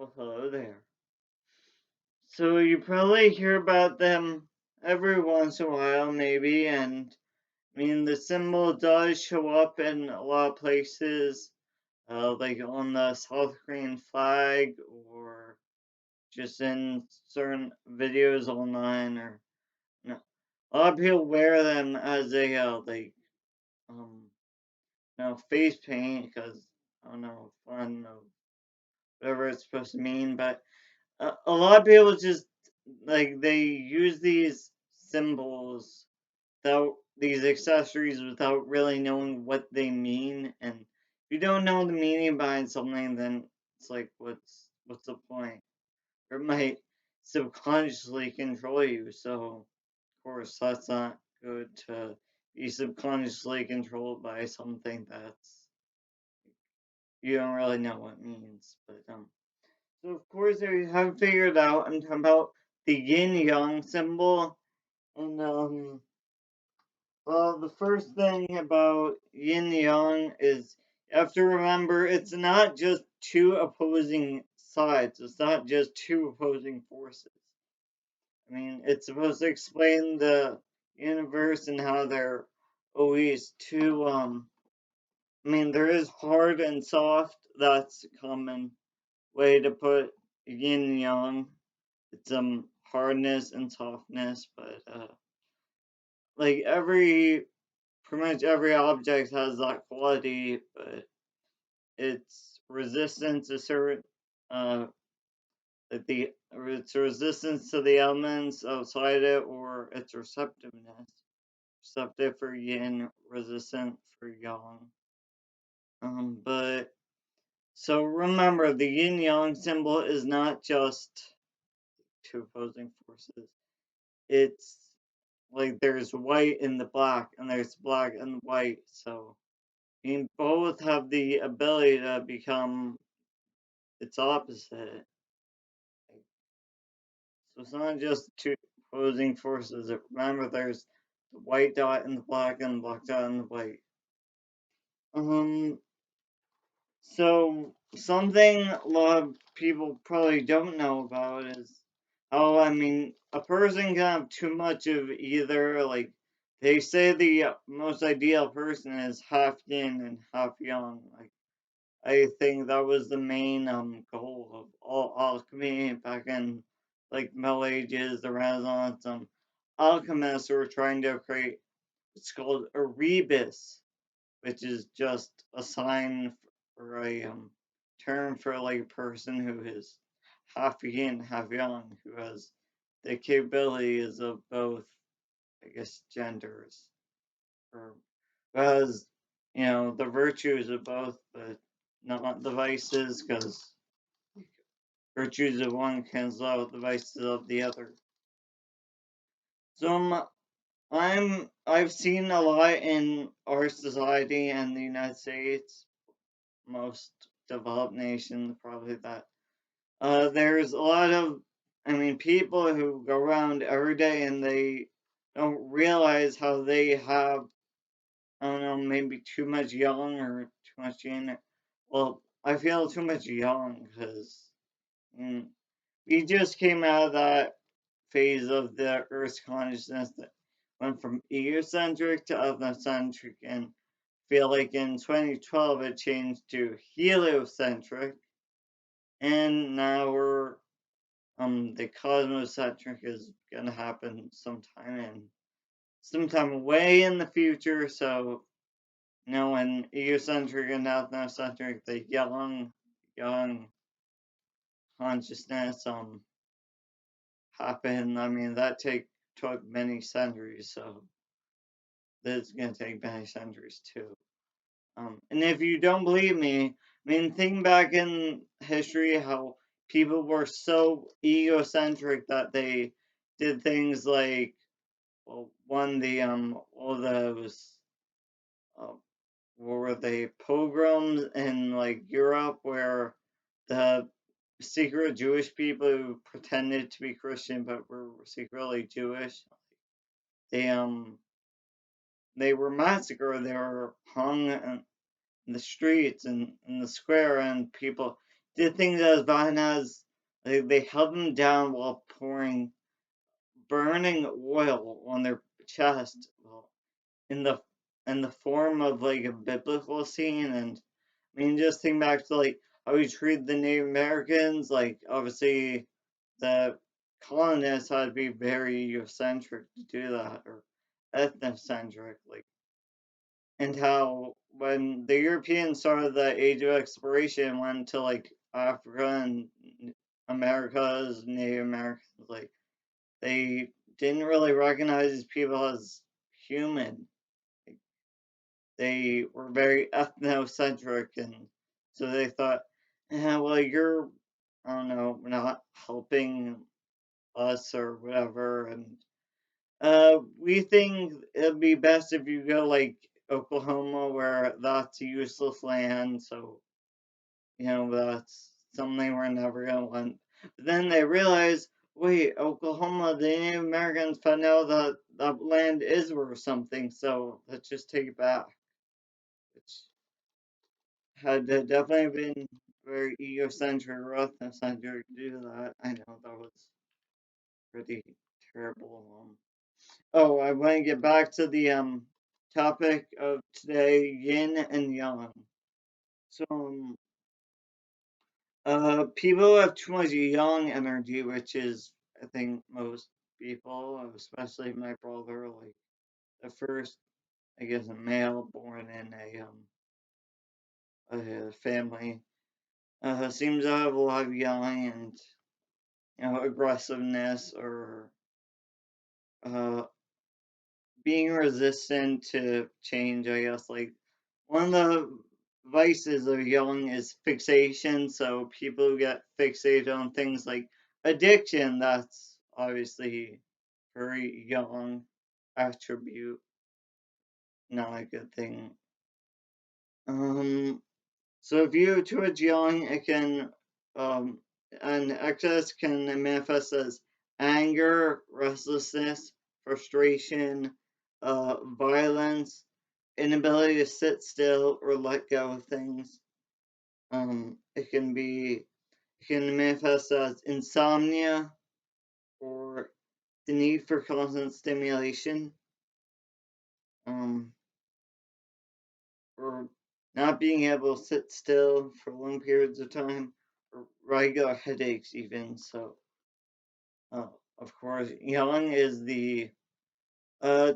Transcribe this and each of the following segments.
Well, hello there. So you probably hear about them every once in a while, maybe, and I mean the symbol does show up in a lot of places, like on the South Korean flag, or just in certain videos online, or no. A lot of people wear them as a um face paint because I don't know, fun or whatever it's supposed to mean, but a lot of people just like they use these symbols without these accessories without really knowing what they mean, and if you don't know the meaning behind something, then it's like what's the point? Or it might subconsciously control you, so of course that's not good to be subconsciously controlled by something that's you don't really know what it means. But so of course, if you haven't figured out, I'm talking about the yin yang symbol. And well, the first thing about yin yang is you have to remember it's not just two opposing sides. It's not just two opposing forces. I mean, it's supposed to explain the universe and how they're always two. I mean, there is hard and soft. That's a common way to put yin yang. It's hardness and softness, but like pretty much every object has that quality, but its resistance to certain uh its resistance to the elements outside it, or its receptive for yin, resistant for yang. But so remember, the yin yang symbol is not just two opposing forces. It's like there's white in the black, and there's black and white. So I mean, both have the ability to become its opposite. So it's not just two opposing forces. Remember, there's the white dot and the black, and the black dot and the white. Um. So something a lot of people probably don't know about is how, I mean, a person can have too much of either. Like they say, the most ideal person is half yin and half yang. Like I think that was the main goal of all alchemy back in like Middle Ages, the Renaissance. Alchemists were trying to create what's called a rebus, which is just a sign for a term for like a person who is half yin, half yang, who has the capabilities of both, I guess, genders, or who has, the virtues of both, but not the vices, because virtues of one cancel out the vices of the other. So I've seen a lot in our society and the United States, most developed nation, probably that. There's a lot of, I mean, people who go around every day and they don't realize how they have, I don't know, maybe too much yang or too much yin. Well, I feel too much yang because we just came out of that phase of the Earth's consciousness that went from egocentric to ethnocentric, and feel like in 2012 it changed to heliocentric, and now we're the cosmocentric is gonna happen sometime way in the future. So when egocentric and ethnocentric, the young consciousness happened. I mean that took many centuries, so this is gonna take many centuries too. And if you don't believe me, I mean, think back in history how people were so egocentric that they did things like, well, one, the all those uh, what were they, pogroms in like Europe, where the secret Jewish people who pretended to be Christian but were secretly Jewish, they um they were massacred. They were hung in the streets and in the square, and people did things as violent as they held them down while pouring burning oil on their chest, well, in the form of like a biblical scene. And I mean, just think back to like how we treated the Native Americans. Like obviously, the colonists had to be very Eurocentric to do that, or ethnocentric. Like, and how when the Europeans started the age of exploration, went to like Africa and Americas, Native Americans, like they didn't really recognize these people as human. Like, they were very ethnocentric, and so they thought, well, you're, I don't know, not helping us or whatever. And we think it'd be best if you go like Oklahoma, where that's a useless land. So, that's something we're never gonna want. But then they realize, wait, Oklahoma, the Native Americans found out that that land is worth something, so let's just take it back. Which had definitely been very egocentric or ethnocentric to do that. I know that was pretty terrible. Oh, I want to get back to the topic of today, yin and yang. So, people have too much yang energy, which is, I think, most people, especially my brother, like the first, I guess, a male born in a family, seems to have a lot of yang and aggressiveness or uh, being resistant to change. I guess like one of the vices of young is fixation. So people who get fixated on things like addiction, that's obviously very young attribute, not a good thing. Um, so if you towards young, it can an excess can manifest as anger, restlessness, frustration, violence, inability to sit still or let go of things. It can manifest as insomnia or the need for constant stimulation, um, or not being able to sit still for long periods of time, or regular headaches even. So, uh, of course, yang is the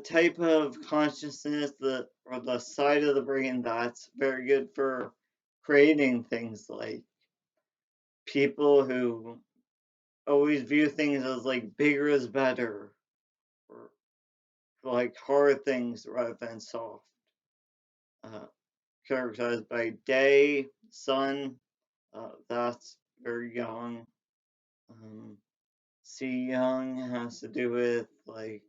type of consciousness that, or the side of the brain that's very good for creating things like people who always view things as like bigger is better, or like hard things rather than soft. Uh, Characterized by day, sun, that's very young. Um, See, young has to do with like,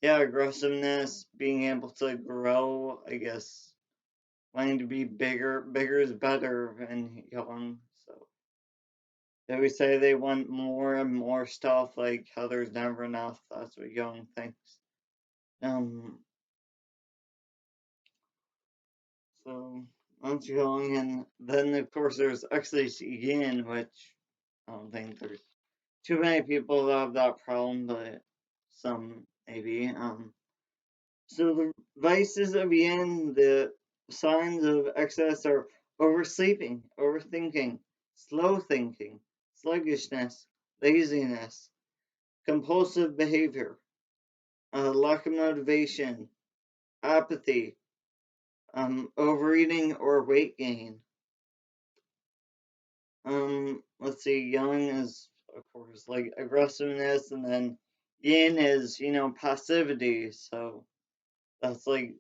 yeah, aggressiveness, being able to grow, I guess, wanting to be bigger. Bigger is better and young. So they always say they want more and more stuff, like how there's never enough. That's what young thinks. Um, so that's young, and then of course there's actually yin, which I don't think there's too many people that have that problem, but some maybe. So the vices of yin, the signs of excess are oversleeping, overthinking, slow thinking, sluggishness, laziness, compulsive behavior, lack of motivation, apathy, overeating or weight gain. Let's see, yang is of course like aggressiveness, and then yin is passivity. So that's like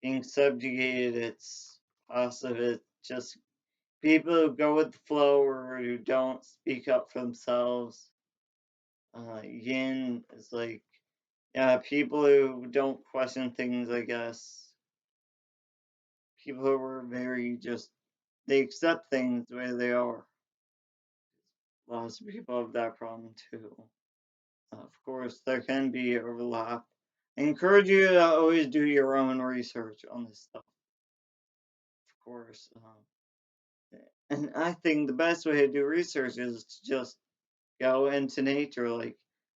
being subjugated. It's passive. It's just people who go with the flow or who don't speak up for themselves. Yin is like, yeah, people who don't question things. I guess people who are very just, they accept things the way they are. Lots of people have that problem too. Of course, there can be overlap. I encourage you to always do your own research on this stuff, of course. And I think the best way to do research is to just go into nature, like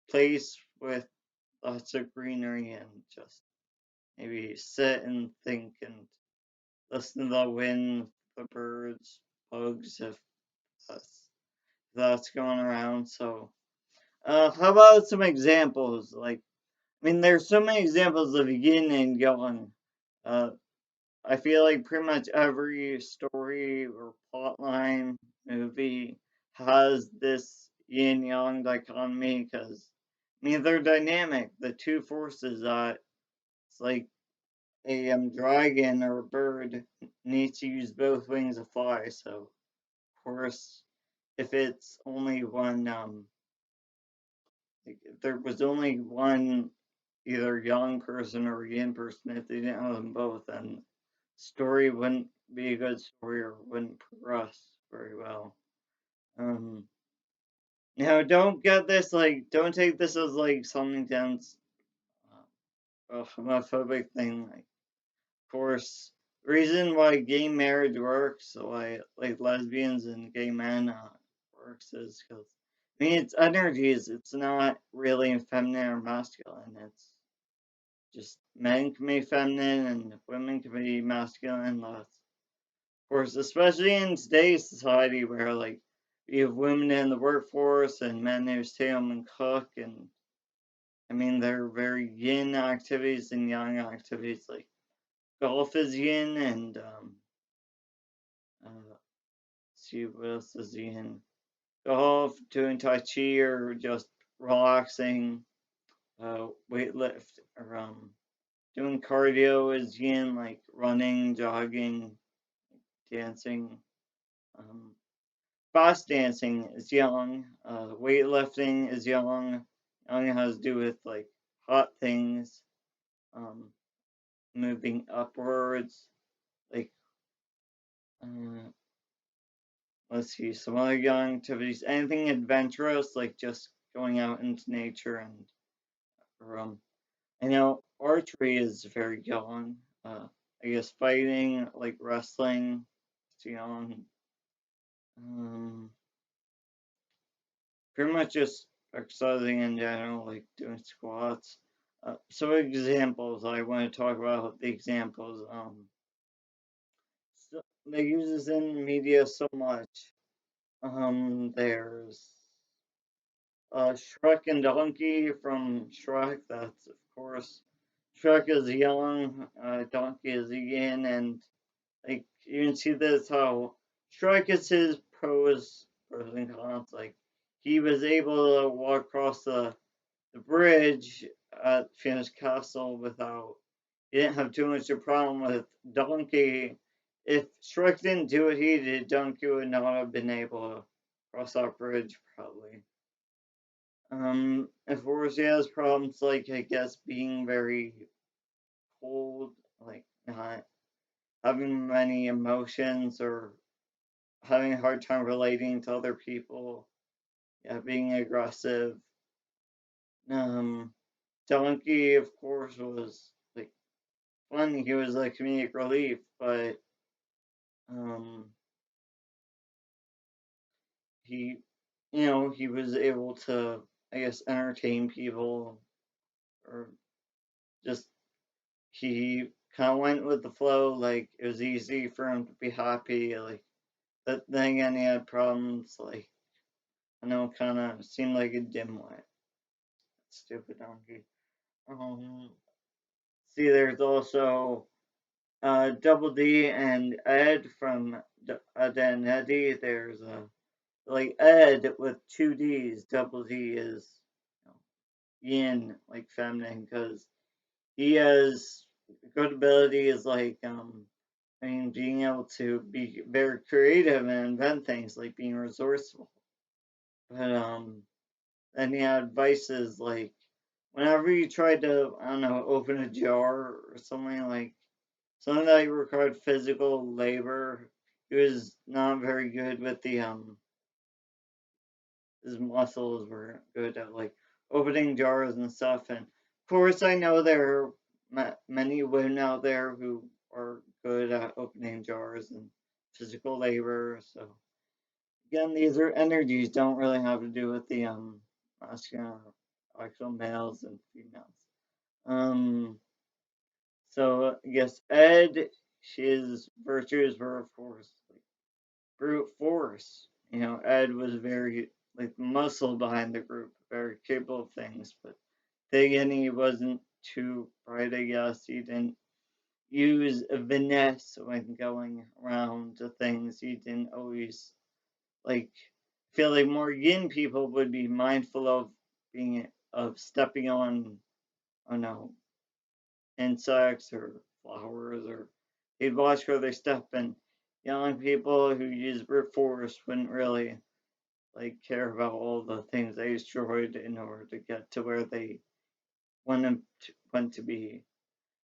place with lots of greenery, and just maybe sit and think and listen to the wind, the birds, bugs, if that's, that's going around. So, how about some examples? Like, I mean, there's so many examples of yin and yang. Uh, I feel like pretty much every story or plot line movie has this yin yang dichotomy because I mean they're dynamic. The two forces that it's like a dragon or a bird needs to use both wings to fly. So of course, if it's only one, like, if there was only one either young person or yin person, if they didn't have them both, then story wouldn't be a good story or wouldn't progress very well. Um, Now don't get this like don't take this as like something against a homophobic thing. Like, of course, the reason why gay marriage works, why like lesbians and gay men works, is because I mean it's energies. It's not really feminine or masculine. It's just men can be feminine and women can be masculine. That's of course, especially in today's society where like you have women in the workforce and men who stay home and cook, and I mean they're very yin activities and yang activities. Like golf is yin, and see what else is yin. Golf, doing tai chi, or just relaxing. Weightlift or doing cardio is yin, like running, jogging, dancing. Um, Fast dancing is yang. Weightlifting is yang. Yang has to do with like hot things, um, moving upwards. Like, uh, let's see, some other yang activities. Anything adventurous, like just going out into nature and, or, I know archery is very yang. I guess fighting, like wrestling, it's yang. Um, Pretty much just exercising in general, like doing squats. Some examples I want to talk about the examples. So they use this in media so much. There's Shrek and Donkey from Shrek. That's of course Shrek is young, Donkey is yin, and like you can see this how Shrek is his pros and cons. Like he was able to walk across the bridge at Fianna's Castle without he didn't have too much of a problem with Donkey. If Shrek didn't do what he did, Donkey would not have been able to cross that bridge probably. Of course he has problems like I guess being very cold, like not having many emotions or having a hard time relating to other people. Yeah, being aggressive. Um, Donkey, of course, was like fun. He was a comedic relief, but um, he, he was able to, I guess, entertain people, or just he kind of went with the flow. Like it was easy for him to be happy. Like but then again, he had problems. Like I know, kind of seemed like a dimwit. Stupid donkey. Um, See, there's also Double D and Ed from Ed and Eddie. There's like Ed with two D's. Double D is you know, yin, like feminine, because he has good abilities like I mean being able to be very creative and invent things, like being resourceful. But then he had vices like whenever you tried to, I don't know, open a jar or something, like something that required physical labor, he was not very good with the his muscles were good at like opening jars and stuff. And of course, I know there are many women out there who are good at opening jars and physical labor. So again, these are energies, don't really have to do with the masculine actual males and females. Um, so I guess Ed, his virtues were of course like brute force. You know, Ed was very like muscle behind the group, very capable of things, but then again, he wasn't too bright. I guess he didn't use a finesse when going around to things. He didn't always like feel like more yin people would be mindful of being of stepping on I don't know insects or flowers or they'd watch where they step and young people who use brute force wouldn't really like care about all the things they destroyed in order to get to where they want to be.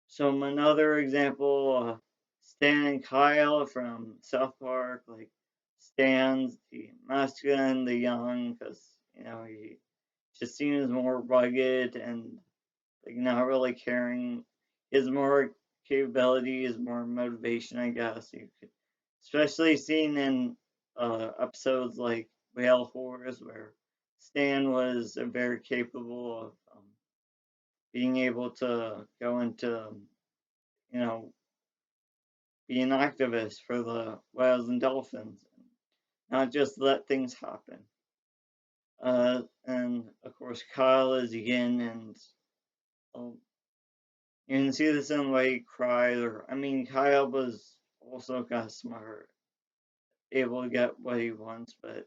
So another example, Stan and Kyle from South Park, like Stan's the masculine, the young, because you know he just seems more rugged and like not really caring. He has more capabilities, more motivation, I guess. You could, especially seen in episodes like Whale Wars, where Stan was very capable of being able to go into you know be an activist for the whales and dolphins, not just let things happen. And of course, Kyle is Yin, and um, you can see this in the way he cried. Or I mean, Kyle was also kind of smart, able to get what he wants, but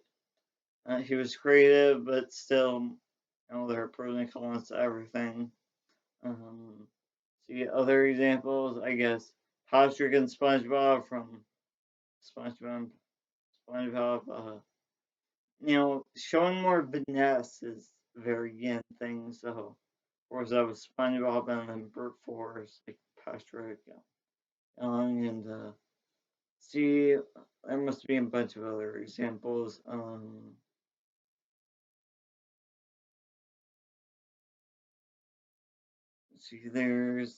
he was creative, but still, you know, there are pros and cons to everything. Um, See other examples, I guess. Patrick and SpongeBob from SpongeBob. SpongeBob. You know, showing more finesse is a very yin thing. So, of course, I was SpongeBob and then brute force, like Patrick Young, and see, there must be a bunch of other examples. See, there's,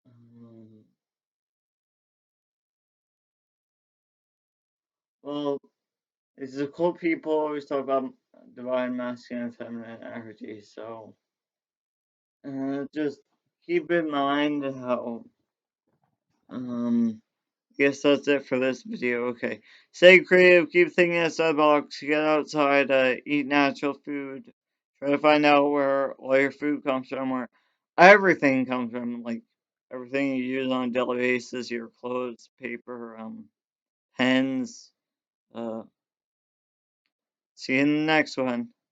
um, well, it's the cool people always talk about divine masculine and feminine energy. So, just keep in mind how, guess that's it for this video. Okay. Stay creative, keep thinking outside the box, get outside, eat natural food. Try to find out where all your food comes from, where everything comes from, like everything you use on a daily basis, your clothes, paper, pens. Uh, See you in the next one.